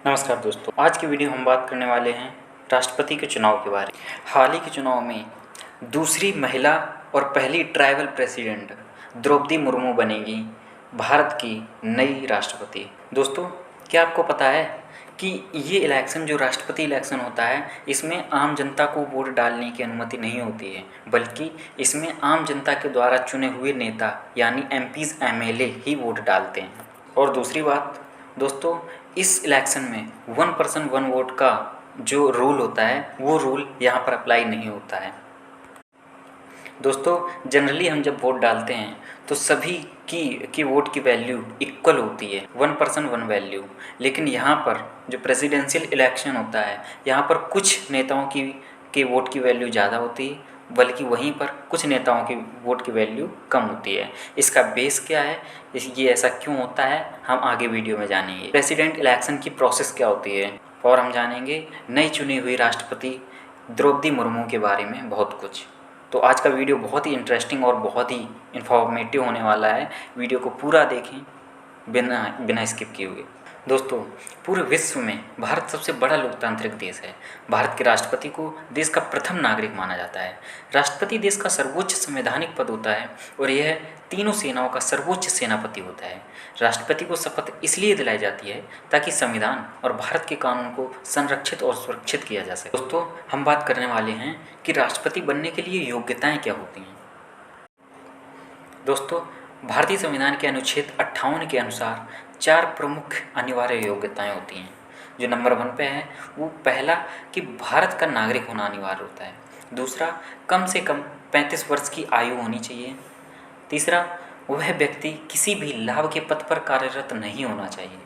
नमस्कार दोस्तों, आज की वीडियो हम बात करने वाले हैं राष्ट्रपति के चुनाव के बारे में। हाल ही के चुनाव में दूसरी महिला और पहली ट्राइबल प्रेसिडेंट द्रौपदी मुर्मू बनेगी भारत की नई राष्ट्रपति। दोस्तों, क्या आपको पता है कि ये इलेक्शन जो राष्ट्रपति इलेक्शन होता है, इसमें आम जनता को वोट डालने की अनुमति नहीं होती है, बल्कि इसमें आम जनता के द्वारा चुने हुए नेता यानी MPs MLA ही वोट डालते हैं। और दूसरी बात दोस्तों, इस इलेक्शन में 1 पर्सन 1 वोट का जो रूल होता है वो रूल यहाँ पर अप्लाई नहीं होता है। दोस्तों, जनरली हम जब वोट डालते हैं तो सभी की वोट की वैल्यू इक्वल होती है, 1 पर्सन 1 वैल्यू। लेकिन यहाँ पर जो प्रेसिडेंशियल इलेक्शन होता है, यहाँ पर कुछ नेताओं की वोट की वैल्यू ज़्यादा होती है, बल्कि वहीं पर कुछ नेताओं की वोट की वैल्यू कम होती है। इसका बेस क्या है, ये ऐसा क्यों होता है, हम आगे वीडियो में जानेंगे। प्रेसिडेंट इलेक्शन की प्रोसेस क्या होती है और हम जानेंगे नई चुनी हुई राष्ट्रपति द्रौपदी मुर्मू के बारे में बहुत कुछ। तो आज का वीडियो बहुत ही इंटरेस्टिंग और बहुत ही इन्फॉर्मेटिव होने वाला है। वीडियो को पूरा देखें बिना स्किप किए हुए। दोस्तों, पूरे विश्व में भारत सबसे बड़ा लोकतांत्रिक देश है। भारत के राष्ट्रपति को देश का प्रथम नागरिक माना जाता है। राष्ट्रपति देश का सर्वोच्च संवैधानिक पद होता है और यह तीनों सेनाओं का सर्वोच्च सेनापति होता है। राष्ट्रपति को शपथ इसलिए दिलाई जाती है ताकि संविधान और भारत के कानून को संरक्षित और सुरक्षित किया जा सके। दोस्तों, हम बात करने वाले हैं कि राष्ट्रपति बनने के लिए योग्यताएं क्या होती हैं। दोस्तों, भारतीय संविधान के अनुच्छेद 58 के अनुसार 4 प्रमुख अनिवार्य योग्यताएं होती हैं। जो नंबर 1 पे है वो पहला कि भारत का नागरिक होना अनिवार्य होता है। दूसरा, कम से कम 35 वर्ष की आयु होनी चाहिए। तीसरा, वह व्यक्ति किसी भी लाभ के पद पर कार्यरत नहीं होना चाहिए।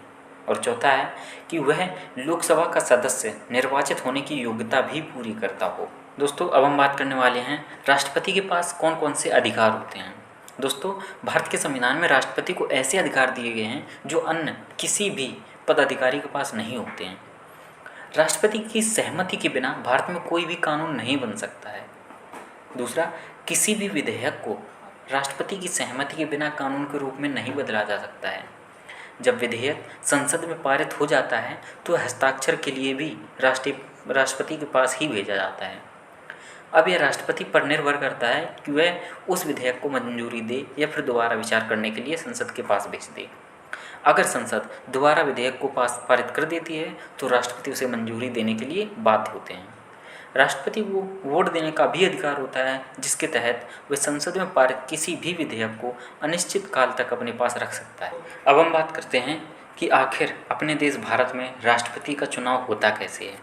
और चौथा है कि वह लोकसभा का सदस्य निर्वाचित होने की योग्यता भी पूरी करता हो। दोस्तों, अब हम बात करने वाले हैं राष्ट्रपति के पास कौन कौन से अधिकार होते हैं। दोस्तों, भारत के संविधान में राष्ट्रपति को ऐसे अधिकार दिए गए हैं जो अन्य किसी भी पदाधिकारी के पास नहीं होते हैं। राष्ट्रपति की सहमति के बिना भारत में कोई भी कानून नहीं बन सकता है। दूसरा, किसी भी विधेयक को राष्ट्रपति की सहमति के बिना कानून के रूप में नहीं बदला जा सकता है। जब विधेयक संसद में पारित हो जाता है तो हस्ताक्षर के लिए भी राष्ट्रपति के पास ही भेजा जाता है। अब यह राष्ट्रपति पर निर्भर करता है कि वह उस विधेयक को मंजूरी दे या फिर दोबारा विचार करने के लिए संसद के पास भेज दे। अगर संसद दोबारा विधेयक को पारित कर देती है तो राष्ट्रपति उसे मंजूरी देने के लिए बाध्य होते हैं। राष्ट्रपति को वोट देने का भी अधिकार होता है, जिसके तहत वह संसद में पारित किसी भी विधेयक को अनिश्चित काल तक अपने पास रख सकता है। अब हम बात करते हैं कि आखिर अपने देश भारत में राष्ट्रपति का चुनाव होता कैसे है।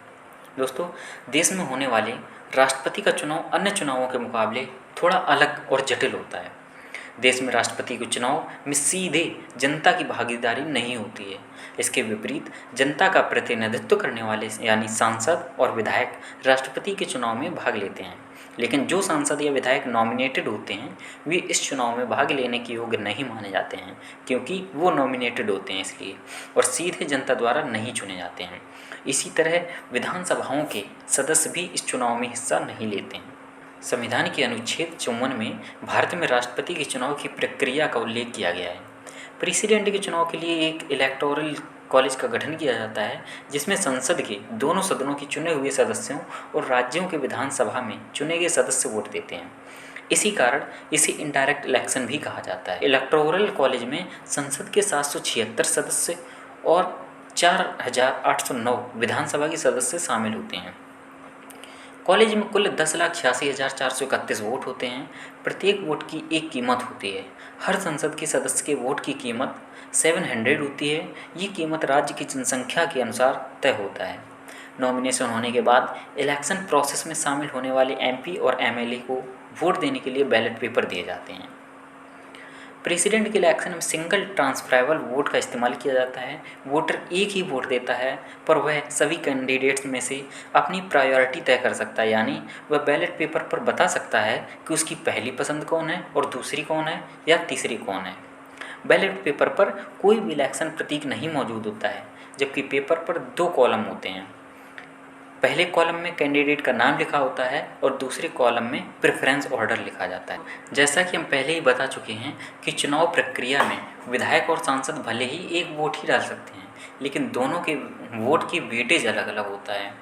दोस्तों, देश में होने वाले राष्ट्रपति का चुनाव अन्य चुनावों के मुकाबले थोड़ा अलग और जटिल होता है। देश में राष्ट्रपति के चुनाव में सीधे जनता की भागीदारी नहीं होती है। इसके विपरीत जनता का प्रतिनिधित्व करने वाले यानी सांसद और विधायक राष्ट्रपति के चुनाव में भाग लेते हैं। लेकिन जो सांसद या विधायक नॉमिनेटेड होते हैं वे इस चुनाव में भाग लेने के योग्य नहीं माने जाते हैं, क्योंकि वो नॉमिनेटेड होते हैं इसलिए, और सीधे जनता द्वारा नहीं चुने जाते हैं। इसी तरह विधानसभाओं के सदस्य भी इस चुनाव में हिस्सा नहीं लेते हैं। संविधान के अनुच्छेद 54 में भारत में राष्ट्रपति के चुनाव की प्रक्रिया का उल्लेख किया गया है। प्रेसिडेंट के चुनाव के लिए एक इलेक्टोरल कॉलेज का गठन किया जाता है, जिसमें संसद के दोनों सदनों के चुने हुए सदस्यों और राज्यों के विधानसभा में चुने गए सदस्य वोट देते हैं। इसी कारण इसे इनडायरेक्ट इलेक्शन भी कहा जाता है। इलेक्टोरल कॉलेज में संसद के 776 सदस्य और 4809 विधानसभा के सदस्य शामिल होते हैं। कॉलेज में कुल 10,86,431 वोट होते हैं। प्रत्येक वोट की एक कीमत होती है। हर संसद के सदस्य के वोट की कीमत 700 होती है। ये कीमत राज्य की जनसंख्या के अनुसार तय होता है। नॉमिनेशन होने के बाद इलेक्शन प्रोसेस में शामिल होने वाले MP और MLA को वोट देने के लिए बैलेट पेपर दिए जाते हैं। प्रेसिडेंट के इलेक्शन में सिंगल ट्रांसफरेबल वोट का इस्तेमाल किया जाता है। वोटर एक ही वोट देता है, पर वह सभी कैंडिडेट्स में से अपनी प्रायोरिटी तय कर सकता है, यानी वह बैलेट पेपर पर बता सकता है कि उसकी पहली पसंद कौन है और दूसरी कौन है या तीसरी कौन है। बैलेट पेपर पर कोई भी इलेक्शन प्रतीक नहीं मौजूद होता है, जबकि पेपर पर 2 कॉलम होते हैं। पहले कॉलम में कैंडिडेट का नाम लिखा होता है और दूसरे कॉलम में प्रेफरेंस ऑर्डर लिखा जाता है। जैसा कि हम पहले ही बता चुके हैं कि चुनाव प्रक्रिया में विधायक और सांसद भले ही एक वोट ही डाल सकते हैं, लेकिन दोनों के वोट की वेटेज अलग अलग होता है।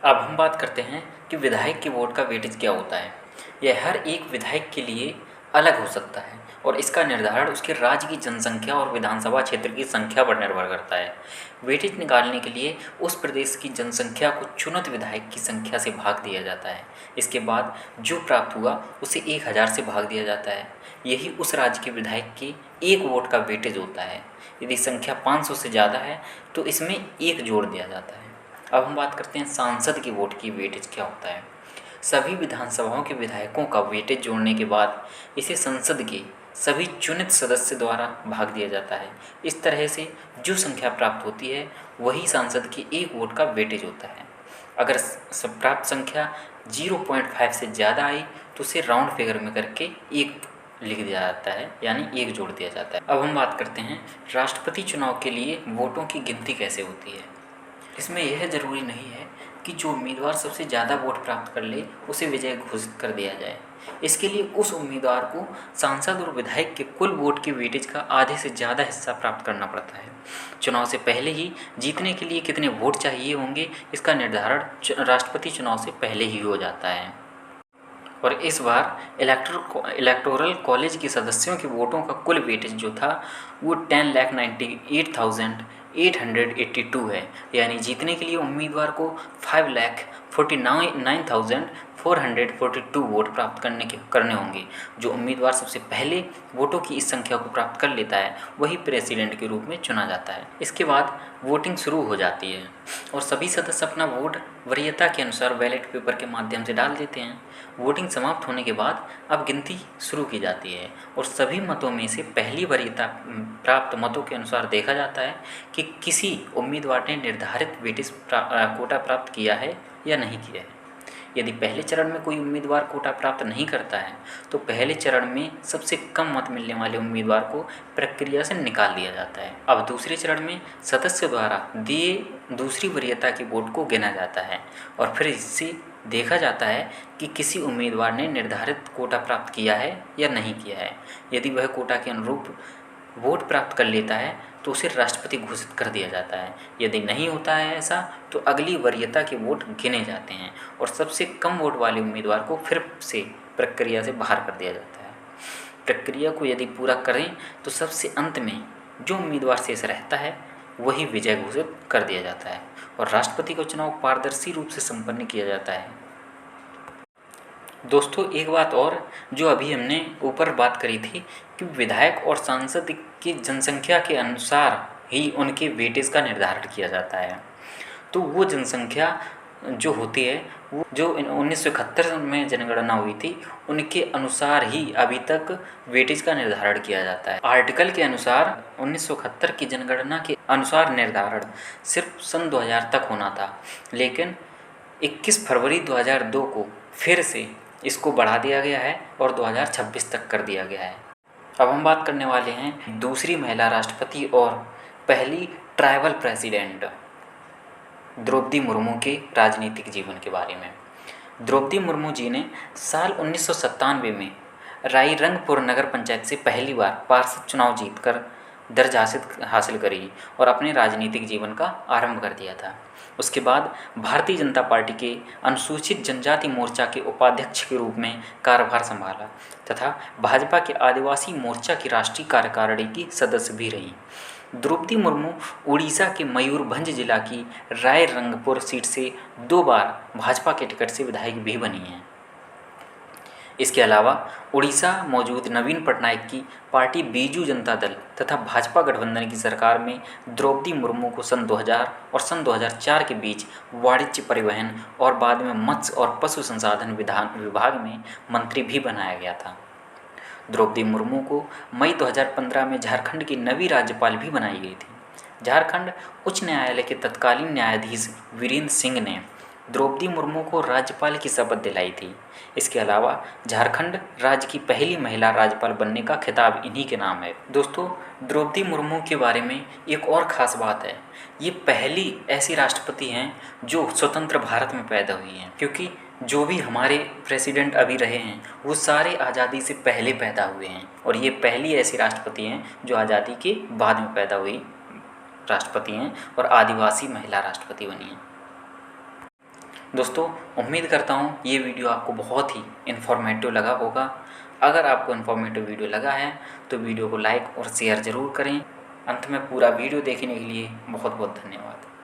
अब हम बात करते हैं कि विधायक के वोट का वेटेज क्या होता है। यह हर एक विधायक के लिए अलग हो सकता है और इसका निर्धारण उसके राज्य की जनसंख्या और विधानसभा क्षेत्र की संख्या पर निर्भर करता है। वेटेज निकालने के लिए उस प्रदेश की जनसंख्या को चुनित विधायक की संख्या से भाग दिया जाता है। इसके बाद जो प्राप्त हुआ उसे 1000 से भाग दिया जाता है। यही उस राज्य के विधायक के एक वोट का वेटेज होता है। यदि संख्या 500 से ज़्यादा है तो इसमें 1 जोड़ दिया जाता है। अब हम बात करते हैं सांसद के वोट की वेटेज क्या होता है। सभी विधानसभाओं के विधायकों का वेटेज जोड़ने के बाद इसे संसद के सभी चुनित सदस्य द्वारा भाग दिया जाता है। इस तरह से जो संख्या प्राप्त होती है वही सांसद के एक वोट का वेटेज होता है। अगर प्राप्त संख्या 0.5 से ज़्यादा आई तो उसे राउंड फिगर में करके 1 लिख दिया जाता है, यानी 1 जोड़ दिया जाता है। अब हम बात करते हैं राष्ट्रपति चुनाव के लिए वोटों की गिनती कैसे होती है। इसमें यह जरूरी नहीं है कि जो उम्मीदवार सबसे ज़्यादा वोट प्राप्त कर ले उसे विजय घोषित कर दिया जाए। इसके लिए उस उम्मीदवार को सांसद और विधायक के कुल वोट के वेटेज का आधे से ज़्यादा हिस्सा प्राप्त करना पड़ता है। चुनाव से पहले ही जीतने के लिए कितने वोट चाहिए होंगे इसका निर्धारण राष्ट्रपति चुनाव से पहले ही हो जाता है। और इस बार इलेक्टोरल कॉलेज के सदस्यों के वोटों का कुल वेटेज जो था वो 10,98,882 है, यानी जीतने के लिए उम्मीदवार को 5,49,442 वोट प्राप्त करने होंगे। जो उम्मीदवार सबसे पहले वोटों की इस संख्या को प्राप्त कर लेता है वही प्रेसिडेंट के रूप में चुना जाता है। इसके बाद वोटिंग शुरू हो जाती है और सभी सदस्य अपना वोट वरीयता के अनुसार बैलेट पेपर के माध्यम से डाल देते हैं। वोटिंग समाप्त होने के बाद अब गिनती शुरू की जाती है और सभी मतों में से पहली वरीयता प्राप्त मतों के अनुसार देखा जाता है कि किसी उम्मीदवार ने निर्धारित वेटेज कोटा प्राप्त किया है या नहीं किया है। यदि पहले चरण में कोई उम्मीदवार कोटा प्राप्त नहीं करता है तो पहले चरण में सबसे कम मत मिलने वाले उम्मीदवार को प्रक्रिया से निकाल दिया जाता है। अब दूसरे चरण में सदस्य द्वारा दिए दूसरी वरीयता के वोट को गिना जाता है और फिर इससे देखा जाता है कि किसी उम्मीदवार ने निर्धारित कोटा प्राप्त किया है या नहीं किया है। यदि वह कोटा के अनुरूप वोट प्राप्त कर लेता है तो उसे राष्ट्रपति घोषित कर दिया जाता है। यदि नहीं होता है ऐसा तो अगली वरीयता के वोट गिने जाते हैं और सबसे कम वोट वाले उम्मीदवार को फिर से प्रक्रिया से बाहर कर दिया जाता है। प्रक्रिया को यदि पूरा करें तो सबसे अंत में जो उम्मीदवार शेष रहता है वही विजय घोषित कर दिया जाता है और राष्ट्रपति का चुनाव पारदर्शी रूप से संपन्न किया जाता है। दोस्तों, एक बात और जो अभी हमने ऊपर बात करी थी कि विधायक और सांसद की जनसंख्या के अनुसार ही उनके वेटेज का निर्धारण किया जाता है। तो वो जनसंख्या जो होती है वो जो 1971 में जनगणना हुई थी उनके अनुसार ही अभी तक वेटेज का निर्धारण किया जाता है। आर्टिकल के अनुसार 1971 की जनगणना के अनुसार निर्धारण सिर्फ सन 2000 तक होना था, लेकिन 21 फरवरी 2002 को फिर से इसको बढ़ा दिया गया है और 2026 तक कर दिया गया है। अब हम बात करने वाले हैं दूसरी महिला राष्ट्रपति और पहली ट्राइबल प्रेसिडेंट द्रौपदी मुर्मू के राजनीतिक जीवन के बारे में। द्रौपदी मुर्मू जी ने साल 1997 में रायरंगपुर नगर पंचायत से पहली बार पार्षद चुनाव जीतकर दर्ज हासिल करी और अपने राजनीतिक जीवन का आरंभ कर दिया था। उसके बाद भारतीय जनता पार्टी के अनुसूचित जनजाति मोर्चा के उपाध्यक्ष के रूप में कार्यभार संभाला तथा भाजपा के आदिवासी मोर्चा की राष्ट्रीय कार्यकारिणी की सदस्य भी रहीं। द्रौपदी मुर्मू उड़ीसा के मयूरभंज जिला की रायरंगपुर सीट से 2 बार भाजपा के टिकट से विधायक भी बनी हैं। इसके अलावा उड़ीसा मौजूद नवीन पटनायक की पार्टी बीजू जनता दल तथा भाजपा गठबंधन की सरकार में द्रौपदी मुर्मू को सन 2000 और सन 2004 के बीच वाणिज्य, परिवहन और बाद में मत्स्य और पशु संसाधन विभाग में मंत्री भी बनाया गया था। द्रौपदी मुर्मू को मई 2015 में झारखंड की नवी राज्यपाल भी बनाई गई थी। झारखंड उच्च न्यायालय के तत्कालीन न्यायाधीश वीरेंद्र सिंह ने द्रौपदी मुर्मू को राज्यपाल की शपथ दिलाई थी। इसके अलावा झारखंड राज्य की पहली महिला राज्यपाल बनने का खिताब इन्हीं के नाम है। दोस्तों, द्रौपदी मुर्मू के बारे में एक और ख़ास बात है, ये पहली ऐसी राष्ट्रपति हैं जो स्वतंत्र भारत में पैदा हुई हैं, क्योंकि जो भी हमारे प्रेसिडेंट अभी रहे हैं वो सारे आज़ादी से पहले पैदा हुए हैं और ये पहली ऐसी राष्ट्रपति हैं जो आज़ादी के बाद में पैदा हुई राष्ट्रपति हैं और आदिवासी महिला राष्ट्रपति बनी हैं। दोस्तों, उम्मीद करता हूँ ये वीडियो आपको बहुत ही इन्फॉर्मेटिव लगा होगा। अगर आपको इन्फॉर्मेटिव वीडियो लगा है तो वीडियो को लाइक और शेयर ज़रूर करें। अंत में पूरा वीडियो देखने के लिए बहुत बहुत धन्यवाद।